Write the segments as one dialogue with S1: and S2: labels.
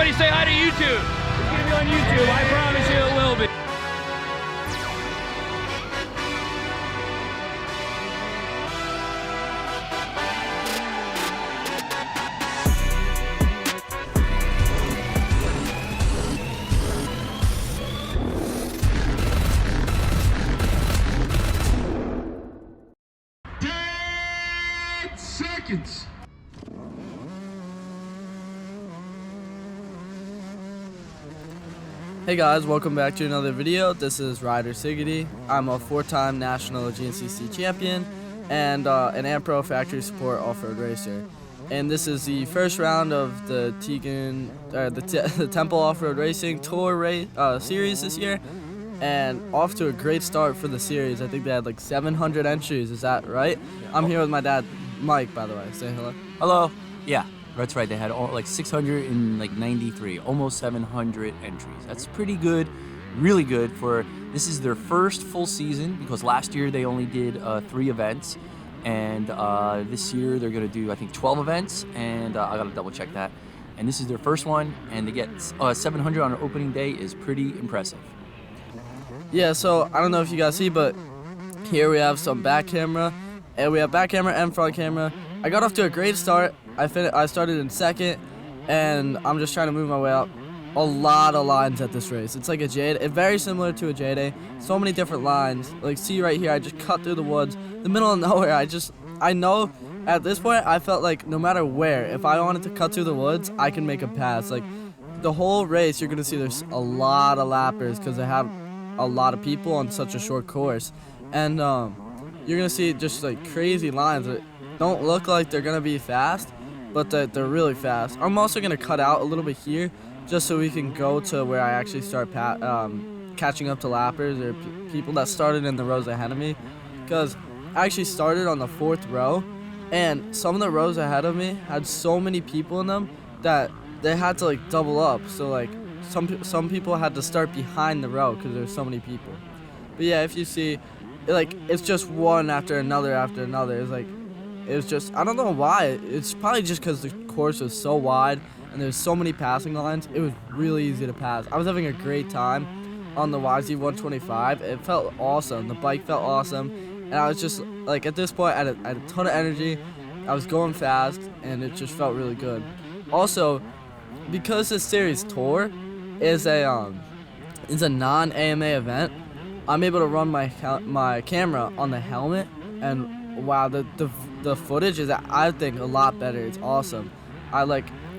S1: Everybody say hi to YouTube. It's gonna be on YouTube, I promise you it will be.
S2: Seconds.
S3: Hey guys, welcome back to another video. This is Ryder Sigety. I'm a 4-time national GNCC champion and an AmPro factory support off-road racer. And this is the first round of the the Temple Off-Road Racing TOR series this year. And off to a great start for the series. I think they had like 700 entries. Is that right?
S4: Yeah.
S3: I'm here with my dad, Mike, by the way. Say hello.
S4: Hello. Yeah, that's right. They had like 693, almost 700 entries. That's pretty good, really good for, this is their first full season because last year they only did 3 events. And this year they're going to do, I think, 12 events. And I got to double check that. And this is their first one. And to get 700 on an opening day is pretty impressive.
S3: Yeah, so I don't know if you guys see, but here we have some back camera, and we have back camera and front camera. I got off to a great start. I started in second, and I'm just trying to move my way up. A lot of lines at this race. It's like a J-Day. It's very similar to a J-Day. So many different lines. Like, see right here, I just cut through the woods, the middle of nowhere. I know at this point, I felt like no matter where, if I wanted to cut through the woods, I can make a pass. Like, the whole race, you're gonna see there's a lot of lappers because they have a lot of people on such a short course, and you're gonna see just like crazy lines that don't look like they're gonna be fast, but they're really fast. I'm also gonna cut out a little bit here just so we can go to where I actually start catching up to lappers or people that started in the rows ahead of me, because I actually started on the 4th row, and some of the rows ahead of me had so many people in them that they had to like double up. So like some people had to start behind the row because there's so many people. But yeah, if you see, like, it's just one after another after another. It was just, I don't know why. It's probably just because the course was so wide and there's so many passing lines. It was really easy to pass. I was having a great time on the YZ125. It felt awesome. The bike felt awesome. And I was just, like, at this point, I had a ton of energy. I was going fast, and it just felt really good. Also, because this series TOR is a non-AMA event, I'm able to run my camera on the helmet, and wow, the footage is, I think, a lot better. It's awesome.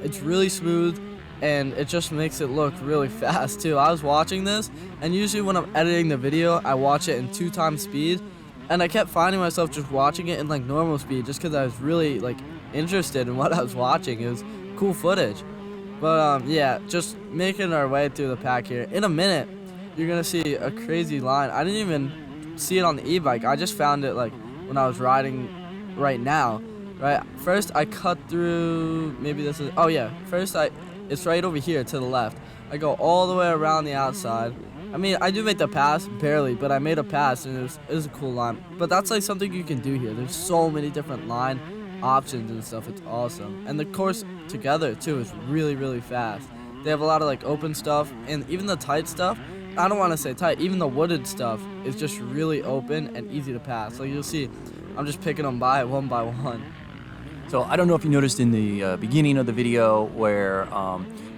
S3: It's really smooth, and it just makes it look really fast too. I was watching this, and usually when I'm editing the video, I watch it in 2 times speed, and I kept finding myself just watching it in like normal speed just because I was really like interested in what I was watching. It was cool footage. But yeah, just making our way through the pack here. In a minute, you're gonna see a crazy line. I didn't even see it on the e-bike. I just found it like when I was riding right now. Right, first I cut through. Maybe this is. Oh yeah, first it's right over here to the left. I go all the way around the outside. I mean, I do make the pass barely, but I made a pass, and it was a cool line. But that's like something you can do here. There's so many different line options and stuff. It's awesome, and the course together too is really, really fast. They have a lot of like open stuff, and even the tight stuff, I don't want to say tight, even the wooded stuff is just really open and easy to pass. Like, you'll see, I'm just picking them by one.
S4: So I don't know if you noticed in the beginning of the video where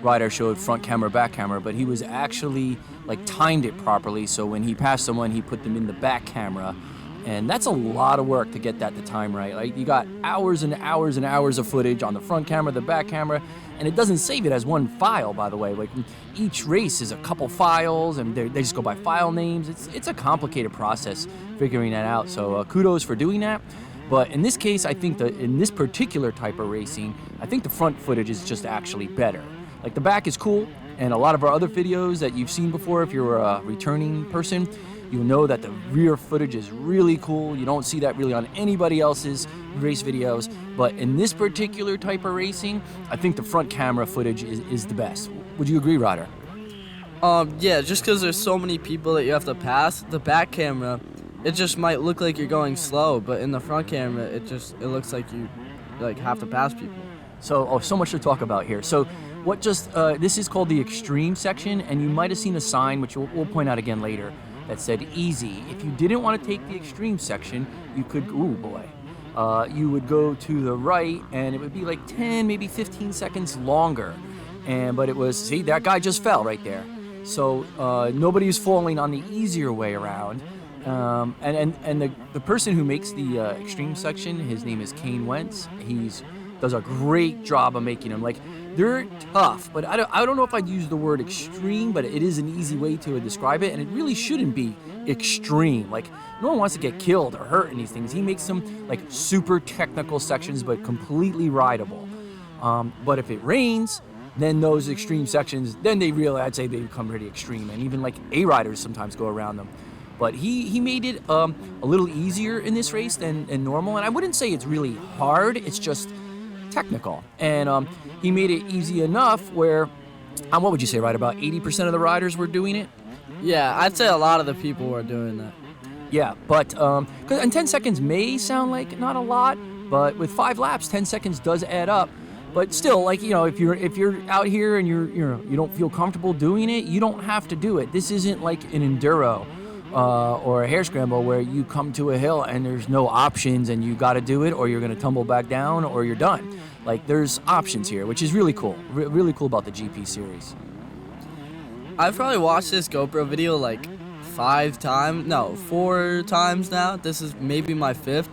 S4: Ryder showed front camera, back camera, but he was actually like timed it properly. So when he passed someone, he put them in the back camera. And that's a lot of work to get that to time right. Like, you got hours and hours and hours of footage on the front camera, the back camera, and it doesn't save it as one file, by the way. Like, each race is a couple files, and they just go by file names. It's a complicated process figuring that out. So kudos for doing that. But in this case, I think that in this particular type of racing, I think the front footage is just actually better. Like, the back is cool, and a lot of our other videos that you've seen before, if you're a returning person, you'll know that the rear footage is really cool. You don't see that really on anybody else's race videos. But in this particular type of racing, I think the front camera footage is the best. Would you agree, Ryder?
S3: Yeah, just because there's so many people that you have to pass, the back camera, it just might look like you're going slow, but in the front camera, it looks like you have to pass people.
S4: So much to talk about here. So this is called the extreme section, and you might have seen a sign, which we'll point out again later, that said easy. If you didn't want to take the extreme section, you could, you would go to the right, and it would be like 10, maybe 15 seconds longer. But it was, see, that guy just fell right there. So nobody's falling on the easier way around. And the person who makes the extreme section, his name is Kane Wentz. Does a great job of making them. Like, they're tough, but I don't know if I'd use the word extreme, but it is an easy way to describe it, and it really shouldn't be extreme. Like, no one wants to get killed or hurt in these things. He makes them like super technical sections, but completely rideable. But if it rains, then those extreme sections, then I'd say they become pretty extreme, and even like A-riders sometimes go around them. But he made it a little easier in this race than normal, and I wouldn't say it's really hard, it's just technical. And he made it easy enough where, what would you say, right, about 80% of the riders were doing it?
S3: Yeah, I'd say a lot of the people were doing that.
S4: Yeah, but, and 10 seconds may sound like not a lot, but with 5 laps, 10 seconds does add up. But still, like, you know, if you're out here and you don't feel comfortable doing it, you don't have to do it. This isn't like an enduro or a hare scramble where you come to a hill and there's no options and you got to do it, or you're going to tumble back down, or you're done. Like, there's options here, which is really cool. Really cool about the GP series.
S3: I've probably watched this GoPro video like 4 times now. This is maybe my 5th.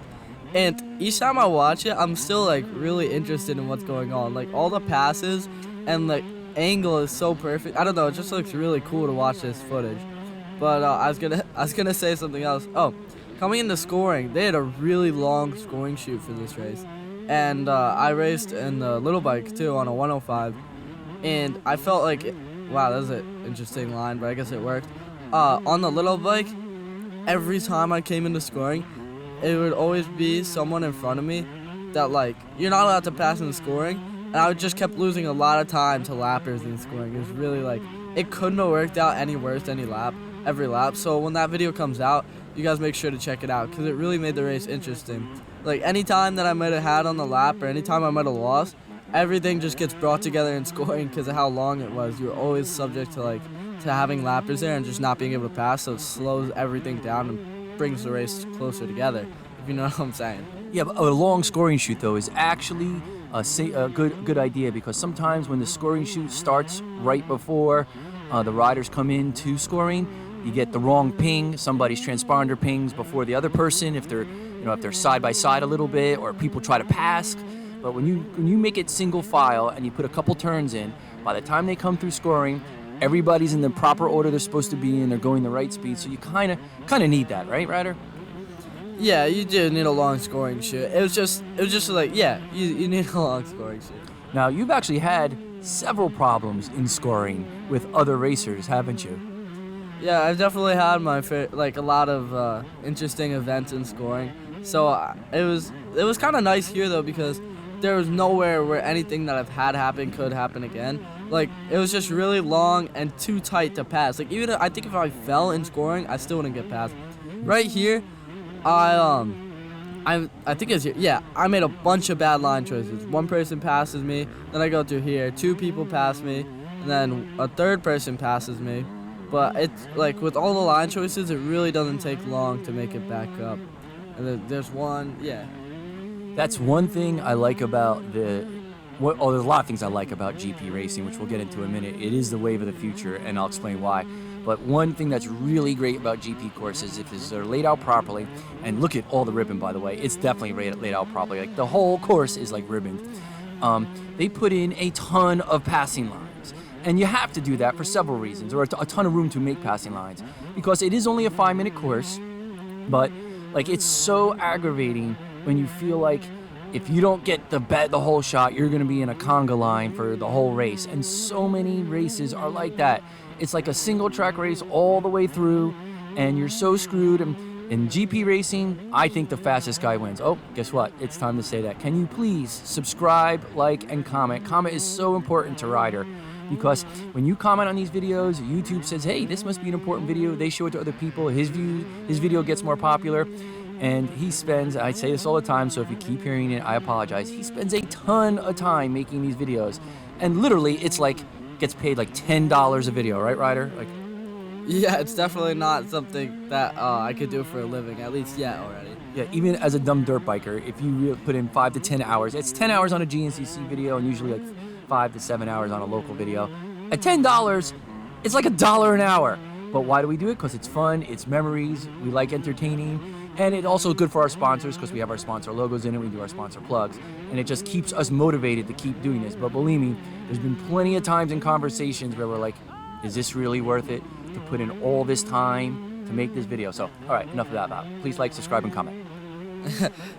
S3: And each time I watch it, I'm still like really interested in what's going on. Like, all the passes and the angle is so perfect. I don't know, it just looks really cool to watch this footage. But I was gonna say something else. Oh, coming into scoring, they had a really long scoring chute for this race. And I raced in the little bike too on a 105. And I felt like, wow, that was an interesting line, but I guess it worked. On the little bike, every time I came into scoring, it would always be someone in front of me that, like, you're not allowed to pass in the scoring. And I just kept losing a lot of time to lappers in scoring. It was really like, it couldn't have worked out any worse every lap. So when that video comes out, you guys make sure to check it out, because it really made the race interesting. Like, any time that I might have had on the lap, or any time I might have lost, everything just gets brought together in scoring because of how long it was. You're always subject to having lappers there and just not being able to pass, so it slows everything down and brings the race closer together, if you know what I'm saying.
S4: Yeah, but a long scoring chute, though, is actually a good idea, because sometimes when the scoring chute starts right before the riders come into scoring, you get the wrong ping. Somebody's transponder pings before the other person if they're side by side a little bit, or people try to pass. But when you make it single file and you put a couple turns in, by the time they come through scoring, everybody's in the proper order they're supposed to be in. They're going the right speed, so you kind of need that, right, Ryder?
S3: Yeah, you do need a long scoring chute. It was just like, yeah, you need a long scoring chute.
S4: Now, you've actually had several problems in scoring with other racers, haven't you?
S3: Yeah, I've definitely had a lot of interesting events in scoring. So it was kind of nice here, though, because there was nowhere where anything that I've had happen could happen again. Like, it was just really long and too tight to pass. Like, even I think if I fell in scoring, I still wouldn't get past. Right here, I think it's here. Yeah, I made a bunch of bad line choices. One person passes me, then I go through here. 2 people pass me, and then a 3rd person passes me. But it's like, with all the line choices, it really doesn't take long to make it back up. And then there's one, yeah.
S4: That's one thing I like about there's a lot of things I like about GP racing, which we'll get into in a minute. It is the wave of the future, and I'll explain why. But one thing that's really great about GP courses is they're laid out properly. And look at all the ribbon, by the way. It's definitely laid out properly. Like, the whole course is like ribboned. They put in a ton of passing lines. And you have to do that for several reasons, or a ton of room to make passing lines. Because it is only a 5-minute course, but like, it's so aggravating when you feel like if you don't get the whole shot, you're going to be in a conga line for the whole race. And so many races are like that. It's like a single track race all the way through, and you're so screwed. And in GP racing, I think the fastest guy wins. Oh, guess what? It's time to say that. Can you please subscribe, like, and comment? Comment is so important to Ryder, because when you comment on these videos, YouTube says, hey, this must be an important video. They show it to other people. His video gets more popular. And he spends, I say this all the time, so if you keep hearing it, I apologize. He spends a ton of time making these videos. And literally, it's like, gets paid like $10 a video, right, Ryder? Like,
S3: Yeah, it's definitely not something that I could do for a living, at least yet already.
S4: yeah, even as a dumb dirt biker, if you put in 5 to 10 hours, it's 10 hours on a GNCC video and usually like 5 to 7 hours on a local video. At $10, it's like $1 an hour. But why do we do it? Because it's fun, it's memories, we like entertaining, and it's also good for our sponsors because we have our sponsor logos in it, we do our sponsor plugs, and it just keeps us motivated to keep doing this. But believe me, there's been plenty of times in conversations where we're like, is this really worth it to put in all this time to make this video? So, all right, enough of that. Please like, subscribe, and comment.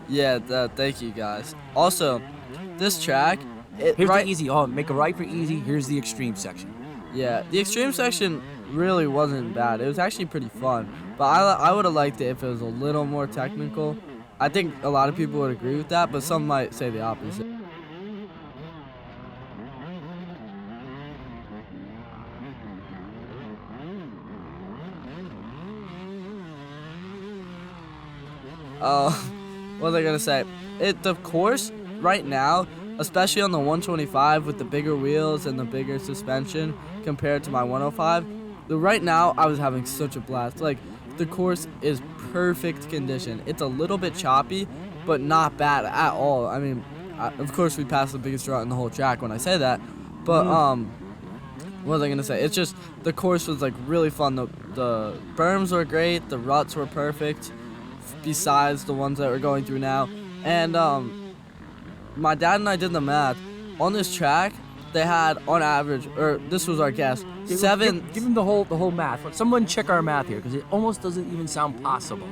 S3: Yeah, thank you guys. Also, this track,
S4: Here's the easy. Oh, make a right for easy. Here's the extreme section.
S3: Yeah, the extreme section really wasn't bad. It was actually pretty fun, but I would have liked it if it was a little more technical. I think a lot of people would agree with that, but some might say the opposite. What was I gonna say? The course right now, especially on the 125 with the bigger wheels and the bigger suspension compared to my 105, right now I was having such a blast. Like, the course is perfect condition. It's a little bit choppy, but not bad at all. I mean, of course we passed the biggest rut in the whole track when I say that, but what was I gonna say? It's just the course was like really fun. The berms were great. The ruts were perfect, besides the ones that we're going through now. And my dad and I did the math. On this track, they had on average, or this was our guess,
S4: Give him the whole math. Let someone check our math here because it almost doesn't even sound possible.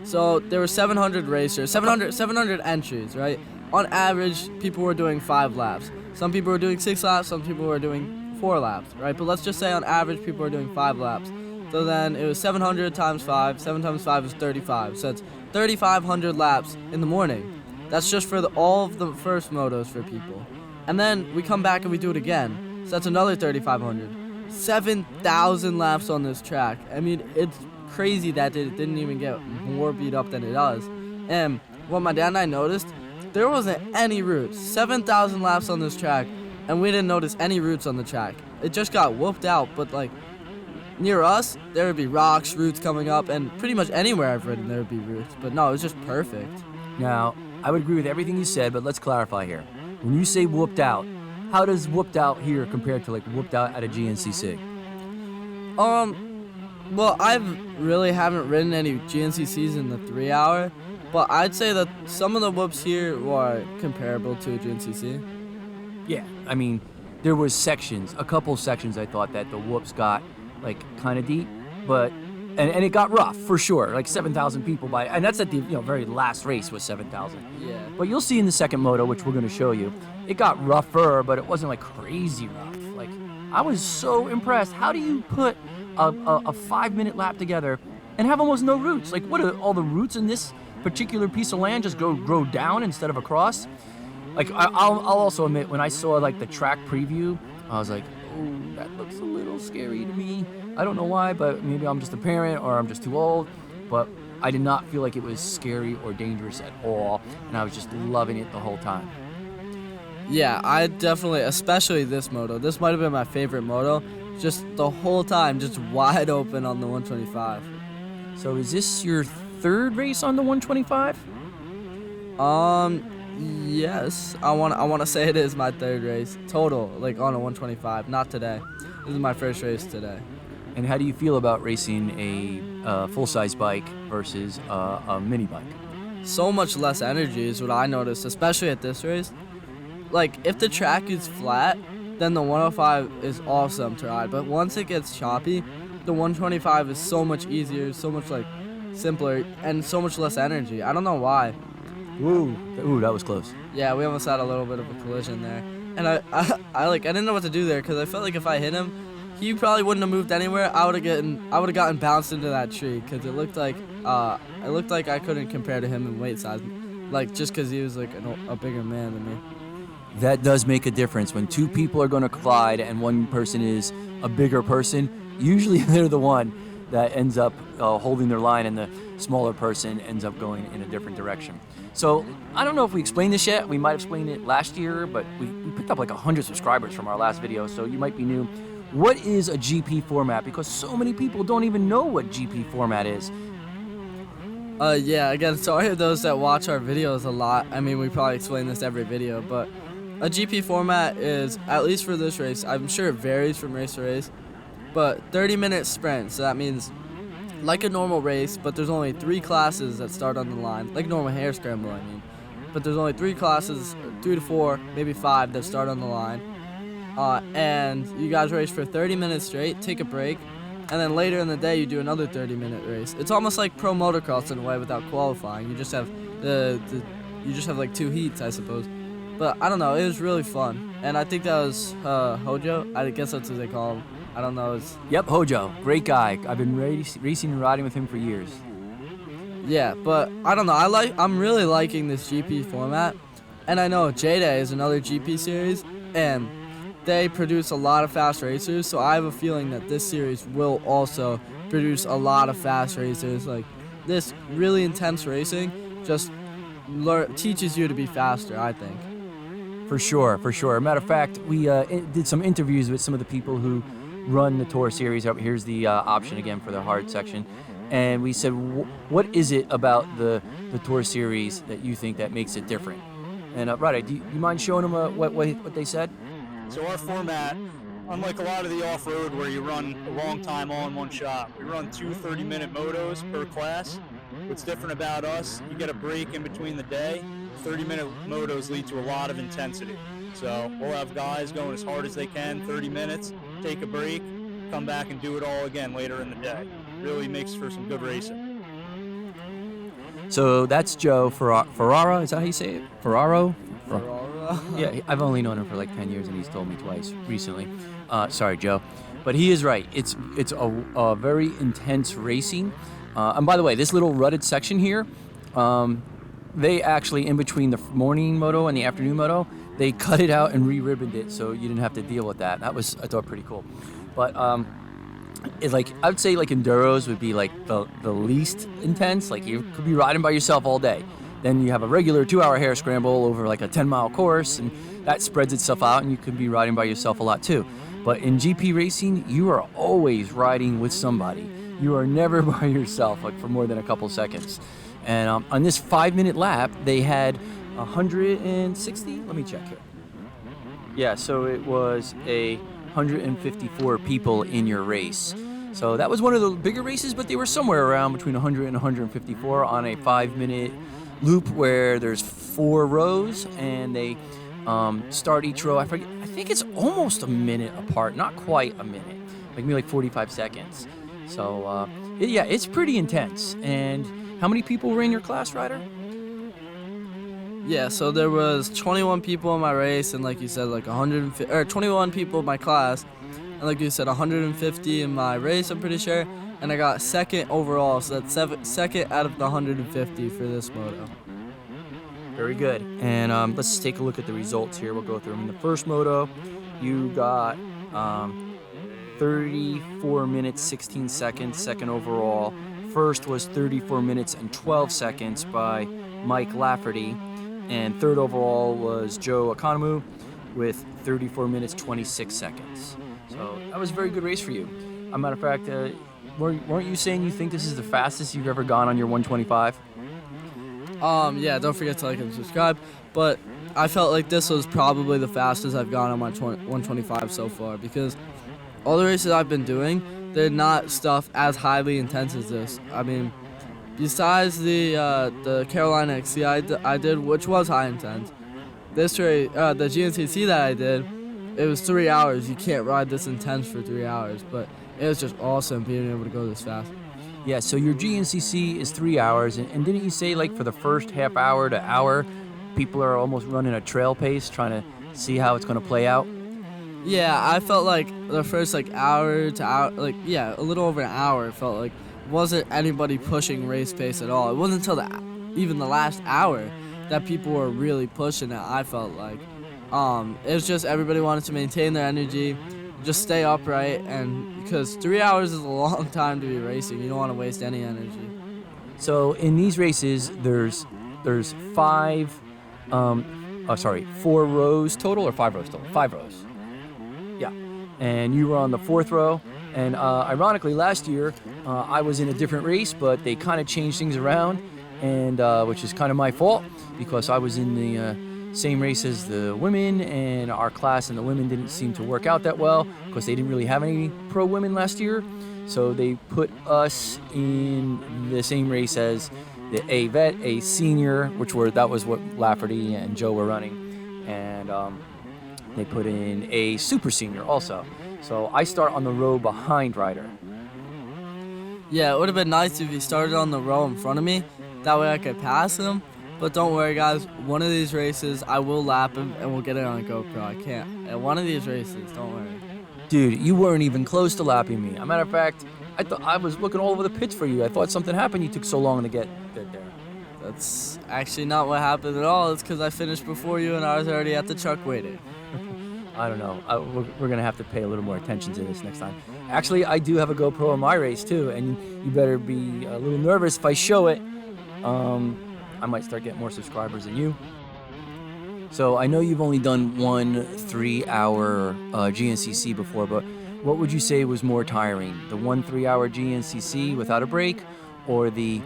S3: So there were 700 racers, 700 entries, right? On average, people were doing 5 laps. Some people were doing 6 laps, some people were doing 4 laps, right? But let's just say on average, people were doing 5 laps. So then it was 700 times 5. 7 times 5 is 35. So it's 3,500 laps in the morning. That's just for all of the first motos for people. And then we come back and we do it again. So that's another 3,500. 7,000 laps on this track. I mean, it's crazy that it didn't even get more beat up than it does. And what my dad and I noticed, there wasn't any roots. 7,000 laps on this track, and we didn't notice any roots on the track. It just got whooped out, but like near us, there would be rocks, roots coming up, and pretty much anywhere I've ridden there would be roots. But no, it was just perfect.
S4: Now, I would agree with everything you said, but let's clarify here. When you say whooped out, how does whooped out here compare to like whooped out at a GNCC?
S3: Well, I really haven't ridden any GNCCs in the 3 hour, but I'd say that some of the whoops here were comparable to a GNCC.
S4: Yeah, I mean, there was sections, a couple sections I thought that the whoops got like kind of deep, but and it got rough for sure, like 7,000 people and that's at the very last race was 7,000.
S3: Yeah.
S4: But you'll see in the second moto, which we're going to show you, it got rougher, but it wasn't like crazy rough. Like, I was so impressed. How do you put a 5-minute lap together and have almost no roots? Like, what are all the roots in this particular piece of land just grow down instead of across? Like, I'll also admit, when I saw like the track preview, I was like, oh, that looks a little scary to me. I don't know why, but maybe I'm just a parent or I'm just too old, but I did not feel like it was scary or dangerous at all, and I was just loving it the whole time.
S3: Yeah, I definitely, especially this moto. This might have been my favorite moto. Just the whole time, just wide open on the 125.
S4: So is this your third race on the 125?
S3: Yes. I want to say it is my third race total, like on a 125. Not today. This is my first race today.
S4: And how do you feel about racing a full-size bike versus a mini bike?
S3: So much less energy is what I noticed, especially at this race. Like, if the track is flat, then the 105 is awesome to ride. But once it gets choppy, the 125 is so much easier, so much like simpler, and so much less energy. I don't know why.
S4: Ooh, that was close.
S3: Yeah, we almost had a little bit of a collision there. And I didn't know what to do there because I felt like if I hit him, he probably wouldn't have moved anywhere. I would have gotten bounced into that tree because it looked like I couldn't compare to him in weight size, like just because he was like a bigger man than me.
S4: That does make a difference. When two people are going to collide and one person is a bigger person, usually they're the one that ends up holding their line, and the smaller person ends up going in a different direction. So I don't know if we explained this yet. We might have explained it last year, but we picked up like 100 subscribers from our last video, so you might be new. What is a GP format? Because so many people don't even know what GP format is.
S3: Yeah, again, sorry to those that watch our videos a lot. I mean, we probably explain this every video, but a GP format is, at least for this race, I'm sure it varies from race to race, but 30-minute sprint. So that means like a normal race, but there's only 3 classes that start on the line, like normal hair scramble, I mean. But there's only 3 classes, 3 to 4, maybe 5 that start on the line. And you guys race for 30 minutes straight, take a break, and then later in the day you do another 30-minute race. It's almost like pro motocross in a way without qualifying. You just have like 2 heats, I suppose. But I don't know, it was really fun. And I think that was Hojo. I guess that's what they call him. I don't know.
S4: Yep, Hojo, great guy. I've been racing and riding with him for years.
S3: Yeah, but I don't know. I'm really liking this GP format, and I know J-Day is another GP series, and they produce a lot of fast racers. So I have a feeling that this series will also produce a lot of fast racers. Like this really intense racing just teaches you to be faster, I think.
S4: For sure, for sure. Matter of fact, we did some interviews with some of the people who run the TOR series. Here's the option again for the hard section. And we said, what is it about the TOR series that you think that makes it different? And Ryder, do you mind showing them what they said?
S1: So our format, unlike a lot of the off-road where you run a long time all in one shot, we run 2 30-minute motos per class. What's different about us, you get a break in between the day. 30-minute motos lead to a lot of intensity. So we'll have guys going as hard as they can, 30 minutes, take a break, come back and do it all again later in the day. Really makes for some good racing.
S4: So that's Joe Ferrara, is that how you say it? Ferraro? Yeah, I've only known him for like 10 years and he's told me twice recently. Sorry, Joe. But he is right. It's a very intense racing. And by the way, this little rutted section here, they actually, in between the morning moto and the afternoon moto, they cut it out and re-ribboned it so you didn't have to deal with that. That was, I thought, pretty cool. But I would say like enduros would be like the least intense. Like you could be riding by yourself all day. Then you have a regular 2-hour hair scramble over like a 10-mile course, and that spreads itself out, and you could be riding by yourself a lot too. But in GP racing, you are always riding with somebody. You are never by yourself, like for more than a couple seconds. And on this 5-minute lap, they had 160. Let me check here. Yeah, so it was 154 people in your race. So that was one of the bigger races, but they were somewhere around between 100 and 154 on a 5-minute loop where there's 4 rows, and they start each row. I think it's almost a minute apart, not quite a minute, like maybe like 45 seconds. So yeah, it's pretty intense. And how many people were in your class, Ryder?
S3: Yeah, so there was 21 people in my race, and like you said, like 21 people in my class, and like you said, 150 in my race, I'm pretty sure. And I got second overall, so that's second out of the 150 for this moto.
S4: Very good. And let's take a look at the results here. We'll go through them. In the first moto, you got 34 minutes, 16 seconds, second overall. First was 34 minutes and 12 seconds by Mike Lafferty. And third overall was Joe Economou with 34 minutes, 26 seconds. So that was a very good race for you. As a matter of fact, weren't you saying you think this is the fastest you've ever gone on your 125?
S3: Yeah, don't forget to like and subscribe. But I felt like this was probably the fastest I've gone on my 125 so far, because all the races I've been doing, they're not stuff as highly intense as this. I mean, besides the Carolina XC I did, which was high intense, this race, the GNCC that I did, it was 3 hours. You can't ride this intense for 3 hours, but it was just awesome being able to go this fast.
S4: Yeah, so your GNCC is 3 hours, and didn't you say like for the first half hour to hour, people are almost running a trail pace, trying to see how it's going to play out?
S3: Yeah, I felt like the first like hour to hour, like yeah, a little over an hour, it felt like wasn't anybody pushing race pace at all. It wasn't until even the last hour that people were really pushing it, I felt like. It was just everybody wanted to maintain their energy, just stay upright, and because 3 hours is a long time to be racing. You don't want to waste any energy.
S4: So in these races, there's 4 rows total, or 5 rows total? 5 rows. Yeah. And you were on the 4th row. And ironically, last year, I was in a different race, but they kind of changed things around, and which is kind of my fault, because I was in the same race as the women, and our class and the women didn't seem to work out that well, because they didn't really have any pro women last year. So they put us in the same race as the A vet, A senior, that was what Lafferty and Joe were running, and they put in a super senior also. So I start on the row behind Ryder.
S3: Yeah, it would have been nice if he started on the row in front of me. That way I could pass him. But don't worry, guys. One of these races, I will lap him, and we'll get it on GoPro. I can't. At one of these races, don't worry.
S4: Dude, you weren't even close to lapping me. As a matter of fact, I was looking all over the pits for you. I thought something happened. You took so long to get there.
S3: That's actually not what happened at all. It's because I finished before you, and I was already at the truck waiting.
S4: I don't know. We're going to have to pay a little more attention to this next time. Actually, I do have a GoPro in my race, too, and you better be a little nervous if I show it. I might start getting more subscribers than you. So I know you've only done one 3-hour GNCC before, but what would you say was more tiring? The 1 3-hour GNCC without a break, or the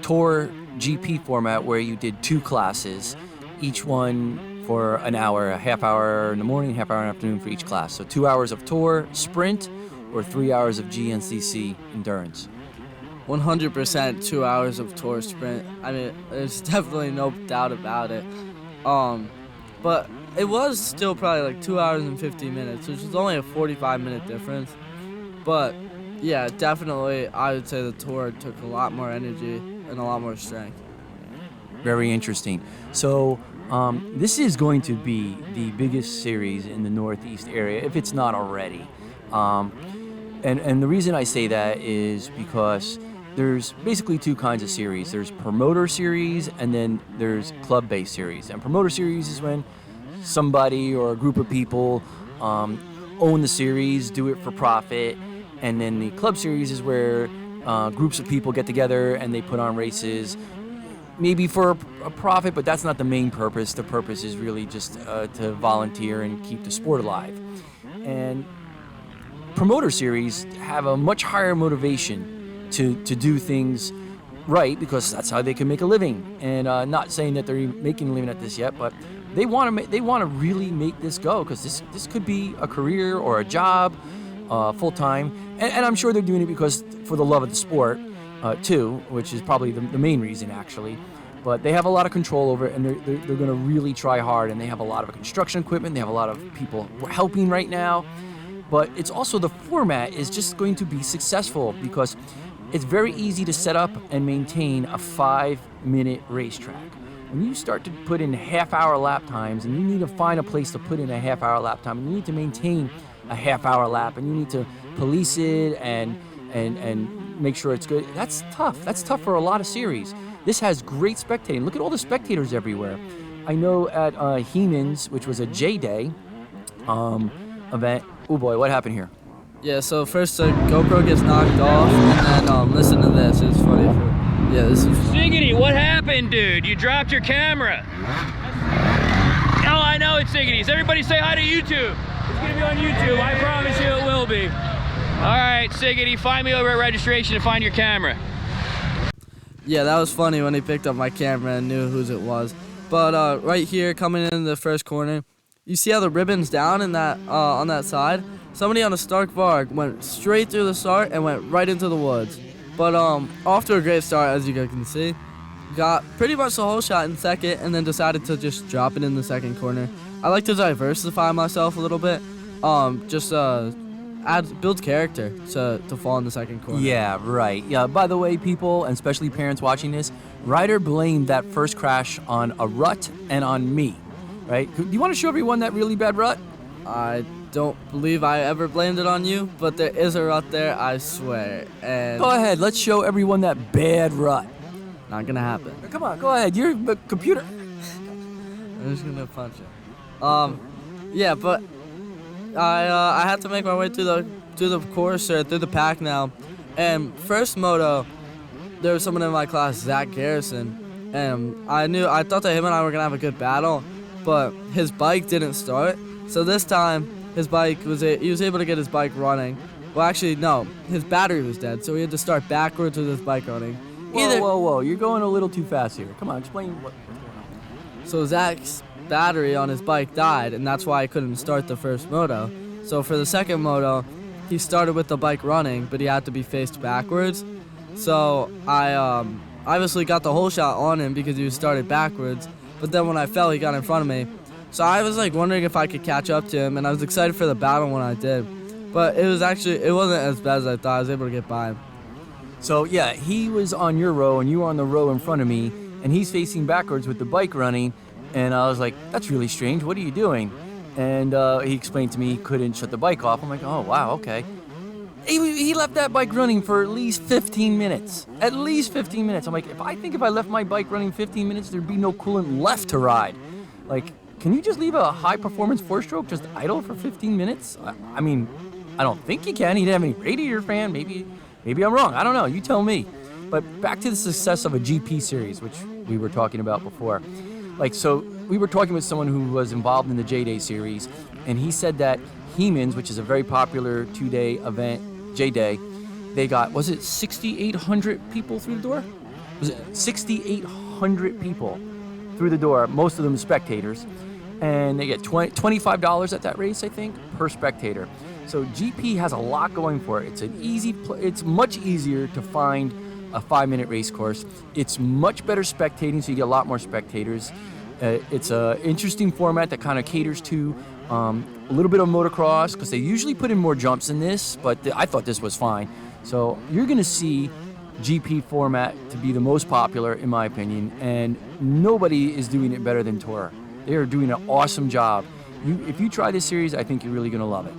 S4: TOR GP format where you did 2 classes, each one for an hour, a half hour in the morning, half hour in the afternoon for each class? So 2 hours of TOR sprint or 3 hours of GNCC endurance?
S3: 100% 2 hours of TOR sprint. I mean, there's definitely no doubt about it. But it was still probably like 2 hours and 50 minutes, which is only a 45-minute difference. But yeah, definitely I would say the TOR took a lot more energy and a lot more strength.
S4: Very interesting. So this is going to be the biggest series in the Northeast area, if it's not already. And the reason I say that is because there's basically 2 kinds of series. There's promoter series, and then there's club-based series. And promoter series is when somebody or a group of people own the series, do it for profit. And then the club series is where groups of people get together and they put on races, maybe for a profit, but that's not the main purpose. The purpose is really just to volunteer and keep the sport alive. And promoter series have a much higher motivation to do things right, because that's how they can make a living. And not saying that they're making a living at this yet, but they want to really make this go, because this could be a career or a job, full time. And I'm sure they're doing it because for the love of the sport too, which is probably the main reason actually. But they have a lot of control over it, and they're going to really try hard. And they have a lot of construction equipment. They have a lot of people helping right now. But it's also, the format is just going to be successful because it's very easy to set up and maintain a 5-minute racetrack. When you start to put in half-hour lap times, and you need to find a place to put in a half-hour lap time, and you need to maintain a half-hour lap, and you need to police it and make sure it's good. That's tough. That's tough for a lot of series. This has great spectating. Look at all the spectators everywhere. I know at Heenan's, which was a J-Day event. Oh boy, what happened here?
S3: Yeah, so first the GoPro gets knocked off, and then listen to this. It's funny. This is funny.
S2: Sigety, what happened, dude? You dropped your camera. Oh, I know it's Sigety. Everybody say hi to YouTube. It's gonna be on YouTube. I promise you it will be. All right, Sigety, find me over at registration and find your camera.
S3: Yeah, that was funny when he picked up my camera and knew whose it was. But right here, coming in the first corner, you see how the ribbon's down in that on that side? Somebody on a Stark Varg went straight through the start and went right into the woods. But off to a great start, as you guys can see. Got pretty much the whole shot in second, and then decided to just drop it in the second corner. I like to diversify myself a little bit. Build character to fall in the second corner.
S4: Yeah, right. Yeah. By the way, people, and especially parents watching this, Ryder blamed that first crash on a rut and on me. Right? Do you want to show everyone that really bad rut?
S3: I don't believe I ever blamed it on you, but there is a rut there, I swear. And
S4: go ahead, let's show everyone that bad rut.
S3: Not gonna happen.
S4: Come on, go ahead. You're the computer.
S3: I'm just gonna punch it. Yeah, but I had to make my way through the course or through the pack now, and first moto, there was someone in my class, Zach Garrison, and I thought that him and I were gonna have a good battle, but his bike didn't start. So this time his bike he was able to get his bike running. Well, actually no, his battery was dead, so he had to start backwards with his bike running.
S4: Whoa! You're going a little too fast here. Come on, explain what's going on.
S3: So Zach's battery on his bike died, and that's why I couldn't start the first moto. So for the second moto, he started with the bike running, but he had to be faced backwards. So I obviously got the whole shot on him because he started backwards, but then when I fell, he got in front of me. So I was like wondering if I could catch up to him, and I was excited for the battle when I did. But it wasn't as bad as I thought. I was able to get by him.
S4: So yeah, he was on your row and you were on the row in front of me, and he's facing backwards with the bike running, and I was like, that's really strange, what are you doing? And he explained to me he couldn't shut the bike off. I'm like, oh wow, okay. He left that bike running for at least 15 minutes. At least 15 minutes. I'm like, if I left my bike running 15 minutes, there'd be no coolant left to ride. Like, can you just leave a high-performance four-stroke just idle for 15 minutes? I mean, I don't think you can. He didn't have any radiator fan. Maybe I'm wrong. I don't know. You tell me. But back to the success of a GP series, which we were talking about before. Like, so we were talking with someone who was involved in the J-Day series, and he said that Hemans, which is a very popular two-day event, J-Day, they got, was it 6,800 people through the door? Was it 6,800 people through the door, most of them spectators, and they get $25 at that race, I think, per spectator. So GP has a lot going for it. It's much easier to find a 5-minute race course. It's much better spectating, so you get a lot more spectators. It's an interesting format that kind of caters to a little bit of motocross, because they usually put in more jumps than this, but I thought this was fine. So you're going to see GP format to be the most popular, in my opinion, and nobody is doing it better than TOR. They are doing an awesome job. If you try this series, I think you're really going to love it.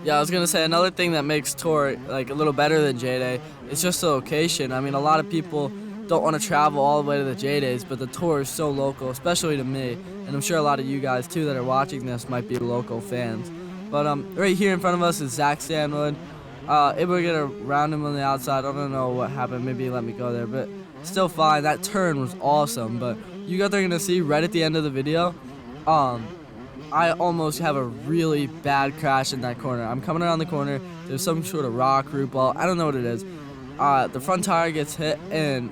S3: Yeah, I was gonna say another thing that makes TOR like a little better than J-Day is just the location. I mean, a lot of people don't want to travel all the way to the J-Days, but the TOR is so local, especially to me, and I'm sure a lot of you guys too that are watching this might be local fans. But right here in front of us is Zach Stanwood. Able to get around him on the outside. I don't know what happened. Maybe he let me go there, but still fine. That turn was awesome. But you guys are gonna see right at the end of the video. I almost have a really bad crash in that corner. I'm coming around the corner. There's some sort of rock, root ball. I don't know what it is. The front tire gets hit, and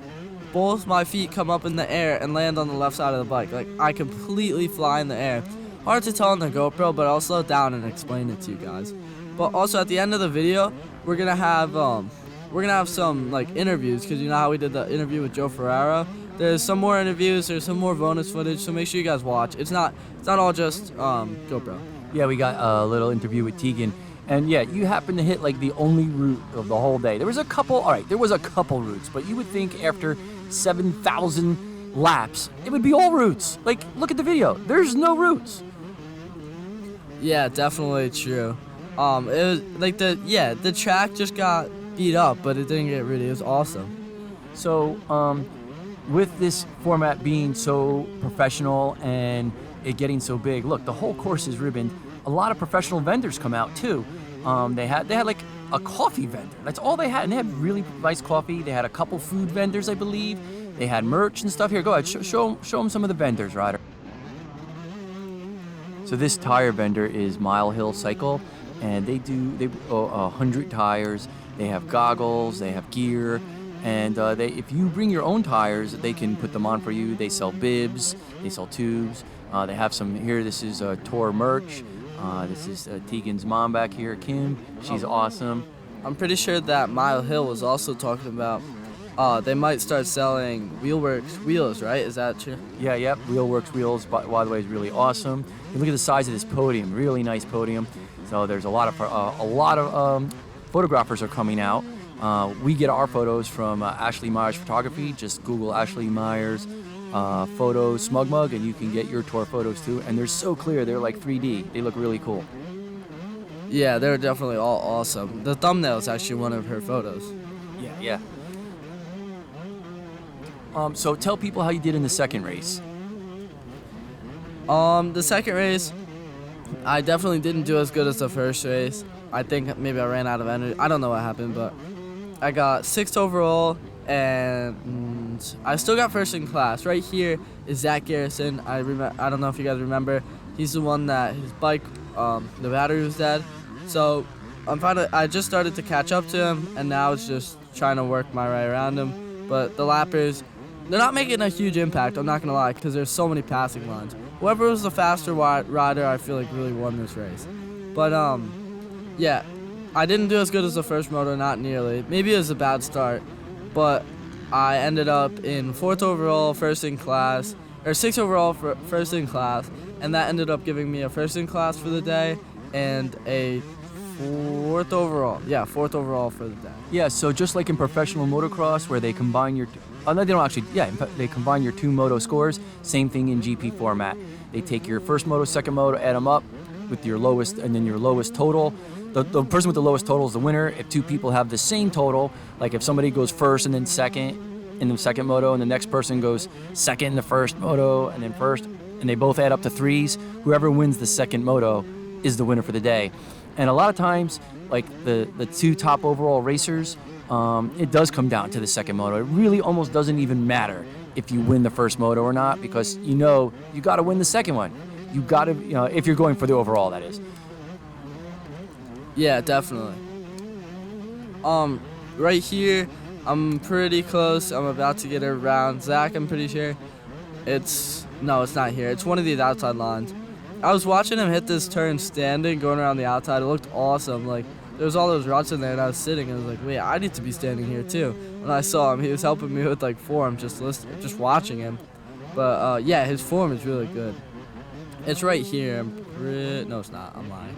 S3: both my feet come up in the air and land on the left side of the bike. Like, I completely fly in the air. Hard to tell on the GoPro, but I'll slow down and explain it to you guys. But also at the end of the video, we're gonna have some like interviews, because you know how we did the interview with Joe Ferraro. There's some more interviews, there's some more bonus footage, so make sure you guys watch. It's not all just GoPro.
S4: Yeah, we got a little interview with Tegan, and yeah, you happen to hit like the only route of the whole day. There was a couple routes, but you would think after 7,000 laps, it would be all routes. Like, look at the video. There's no routes.
S3: Yeah, definitely true. It was like the track just got beat up, but it didn't get rid. It was awesome.
S4: So, with this format being so professional and it getting so big, look, the whole course is ribboned. A lot of professional vendors come out too. They had like a coffee vendor. That's all they had, and they had really nice coffee. They had a couple food vendors, I believe. They had merch and stuff. Here, go ahead, show them some of the vendors, Ryder. So this tire vendor is Mile Hill Cycle, and they 100 tires. They have goggles, they have gear. And if you bring your own tires, they can put them on for you. They sell bibs, they sell tubes. They have some here. This is TOR merch. This is Tegan's mom back here, Kim. She's awesome.
S3: I'm pretty sure that Mile Hill was also talking about they might start selling Worx wheels, right? Is that true?
S4: Yeah, yep. Worx wheels, by the way, is really awesome. You look at the size of this podium. Really nice podium. So there's a lot of photographers are coming out. We get our photos from Ashley Myers Photography. Just Google Ashley Myers photo smug mug, and you can get your TOR photos too. And they're so clear. They're like 3D. They look really cool.
S3: Yeah, they're definitely all awesome. The thumbnail is actually one of her photos.
S4: Yeah. So tell people how you did in the second race.
S3: The second race, I definitely didn't do as good as the first race. I think maybe I ran out of energy. I don't know what happened, but I got 6th overall, and I still got first in class. Right here is Zach Garrison. I don't know if you guys remember. He's the one that his bike, the battery was dead. So I just started to catch up to him, and now it's just trying to work my way around him. But the lappers, they're not making a huge impact, I'm not going to lie, because there's so many passing lines. Whoever was the faster rider, I feel like really won this race. But, yeah, I didn't do as good as the first moto, not nearly. Maybe it was a bad start, but I ended up in 4th overall, first in class, or 6th overall, first in class, and that ended up giving me a first in class for the day and a 4th overall. Yeah, 4th overall for the day.
S4: Yeah, so just like in professional motocross where they combine your, no, they don't actually, yeah, they combine your 2 moto scores, same thing in GP format. They take your first moto, second moto, add them up with your lowest, and then your lowest total. The person with the lowest total is the winner. If 2 people have the same total, like if somebody goes first and then second in the second moto, and the next person goes second in the first moto, and then first, and they both add up to 3s, whoever wins the second moto is the winner for the day. And a lot of times, like the 2 top overall racers, it does come down to the second moto. It really almost doesn't even matter if you win the first moto or not, because you got to win the second one. You got to, if you're going for the overall, that is.
S3: Yeah, definitely. Right here, I'm pretty close. I'm about to get around Zach, I'm pretty sure. No, it's not here. It's one of these outside lines. I was watching him hit this turn standing, going around the outside. It looked awesome. Like, there was all those ruts in there, and I was sitting, and I was like, wait, I need to be standing here too. When I saw him, he was helping me with like form, just watching him. But yeah, his form is really good. It's right here. No, it's not. I'm lying.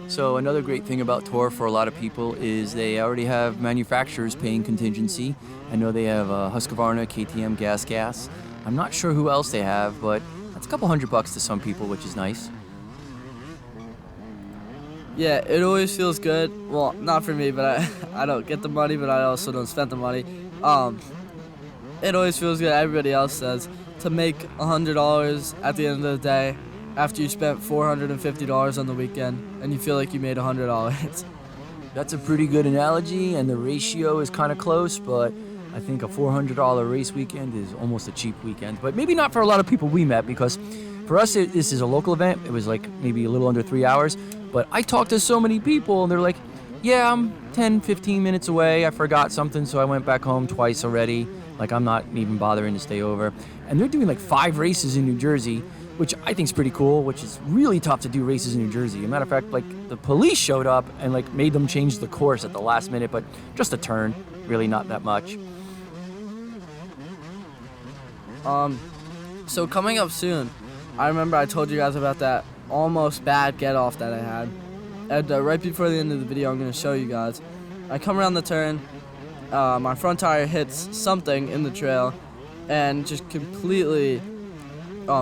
S4: So another great thing about TOR for a lot of people is they already have manufacturers paying contingency. I know they have Husqvarna, KTM, Gaskets. I'm not sure who else they have, but that's a couple $100 to some people, which is nice.
S3: Yeah, it always feels good. Well, not for me, but I don't get the money, but I also don't spend the money. It always feels good, everybody else says, to make $100 at the end of the day after you spent $450 on the weekend, and you feel like you made $100.
S4: That's a pretty good analogy, and the ratio is kind of close, but I think a $400 race weekend is almost a cheap weekend. But maybe not for a lot of people we met, because for us, this is a local event. It was like maybe a little under 3 hours. But I talked to so many people, and they're like, yeah, I'm 10, 15 minutes away. I forgot something, so I went back home twice already. Like, I'm not even bothering to stay over. And they're doing like 5 races in New Jersey, which I think is pretty cool, which is really tough to do races in New Jersey. As a matter of fact, like, the police showed up and like made them change the course at the last minute, but just a turn, really not that much.
S3: So coming up soon, I remember I told you guys about that almost bad get off that I had. And right before the end of the video, I'm going to show you guys. I come around the turn, my front tire hits something in the trail, and just completely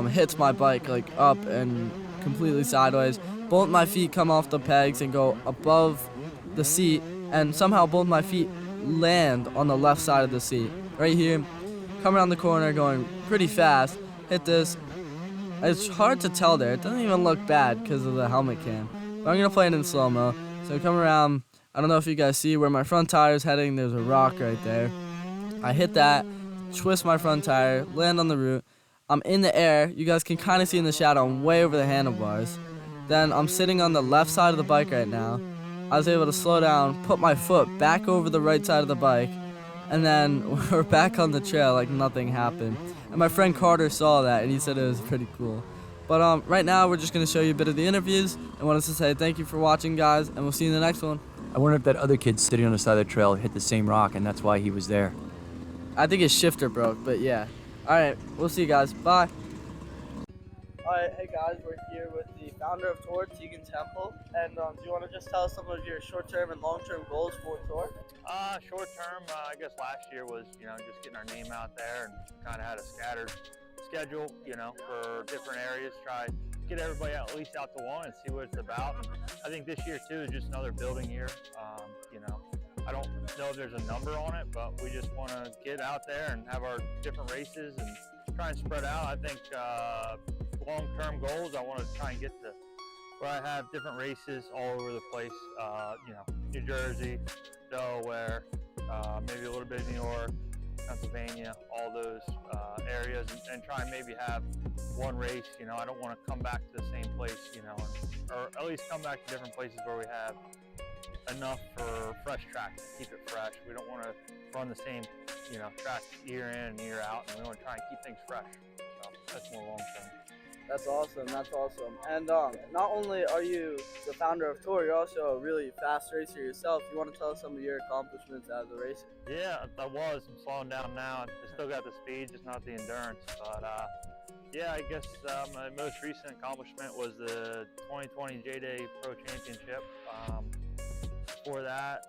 S3: hits my bike like up and completely sideways. Both my feet come off the pegs and go above the seat, and somehow both my feet land on the left side of the seat. Right here, come around the corner going pretty fast, hit this. It's hard to tell there. It doesn't even look bad because of the helmet cam. But I'm going to play it in slow-mo. So I come around. I don't know if you guys see where my front tire is heading. There's a rock right there. I hit that, twist my front tire, land on the root. I'm in the air. You guys can kind of see in the shadow. I'm way over the handlebars. Then I'm sitting on the left side of the bike right now. I was able to slow down, put my foot back over the right side of the bike, and then we're back on the trail like nothing happened. And my friend Carter saw that, and he said it was pretty cool. But right now, we're just going to show you a bit of the interviews. I want us to say thank you for watching, guys, and we'll see you in the next one.
S4: I wonder if that other kid sitting on the side of the trail hit the same rock, and that's why he was there.
S3: I think his shifter broke, but yeah. All right, we'll see you guys. Bye. All right, hey guys, we're here with the founder of TOR, Tegan Temple. And do you want to just tell us some of your short-term and long-term goals for TOR?
S5: Short term, I guess last year was, just getting our name out there, and kind of had a scattered schedule, for different areas, try to get everybody at least out to one and see what it's about. And I think this year too is just another building year. I don't know if there's a number on it, but we just want to get out there and have our different races and try and spread out. I think long-term goals. I want to try and get to where I have different races all over the place. You know, New Jersey, Delaware, maybe a little bit of New York, Pennsylvania, all those areas, and try and maybe have one race. You know, I don't want to come back to the same place, you know, or at least come back to different places where we have enough for fresh track to keep it fresh. We don't want to run the same, you know, track year in and year out, and we want to try and keep things fresh. So that's more long term.
S3: That's awesome. That's awesome. And not only are you the founder of TOR, you're also a really fast racer yourself. You want to tell us some of your accomplishments as a racer?
S5: Yeah, I was. I'm slowing down now. I still got the speed, just not the endurance. But yeah, I guess my most recent accomplishment was the 2020 J-Day Pro Championship. Before that,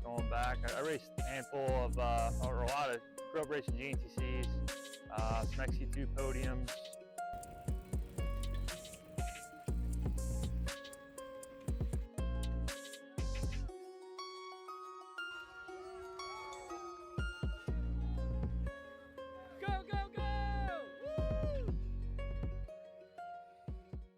S5: going back, I raced a handful of, or a lot of, grew up racing GNTCs, some XC2 podiums,